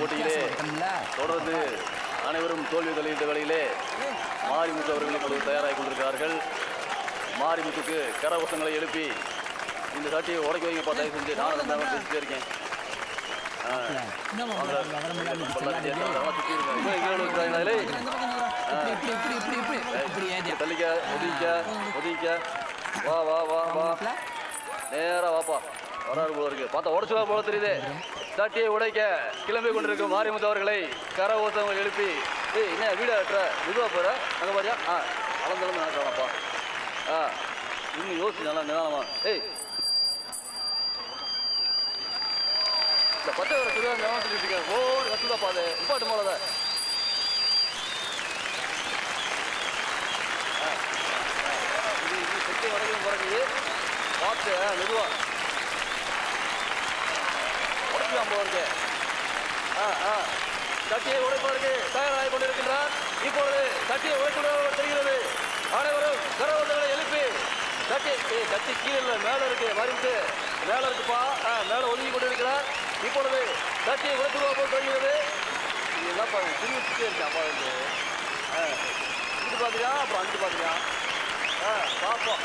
போட்டியிலே தொடர்ந்து அனைவரும் தோல்வி தழுவிட்ட வேளையிலே மாரிமுத்து அவர்கள் இப்பொழுது தயாராகி கொண்டிருக்கிறார்கள். மாரிமுத்துக்கு கரவசங்களை எழுப்பி இந்த சட்டியை உடைக்க வைங்க பார்த்தா செஞ்சு நானும் பேசிட்டே இருக்கேன். தள்ளிக்க ஒதுங்கிக்க ஒதுங்கிக்க வா வா வா வா நேரா வாப்பா வராரு போல இருக்கு. பார்த்தா உடச்சுவா போல தெரியுது. சட்டியை உடைக்க கிளம்பி கொண்டிருக்கும் மாரிமுத்து அவர்களை கரகோஷங்கள் எழுப்பி என்ன வீடு ஆட்டுற இதுவா போற அங்கே பாரியா அளந்தளந்து நடக்கிறான்ப்பா. இன்னும் யோசிச்சு நல்லா நிதானமா. இந்த பச்சை வர சுடுவா நிலம் சொல்லிட்டு இருக்கேன். ஓ கத்துதாப்பா அது இப்பாட்டு போலத இது இது செட்டை வரைக்கும் குறைஞ்சி பார்த்து மெதுவா உடைக்கலாம் போல இருக்கு. சட்டியை உடைப்பதற்கு தயாராகி கொண்டிருக்கின்றார். இப்பொழுது சட்டியை உடைத்துள்ளவர் தெரிகிறது. அனைவரும் கரவசங்களை எழுப்பி சட்டி கீழே இல்லை மேலே இருக்கு. மறித்து மேலே இருக்குப்பா. மேலே ஒதுங்கி கொண்டிருக்கிறார். இப்பொழுது சட்டியை உடைத்துருவா போல் தெரிகிறது. என்னப்பா திருவிட்டே இருக்கேன் அப்பா வந்து இது பார்க்குறியா அப்புறம் அஞ்சு பார்க்குறியா பார்ப்போம்.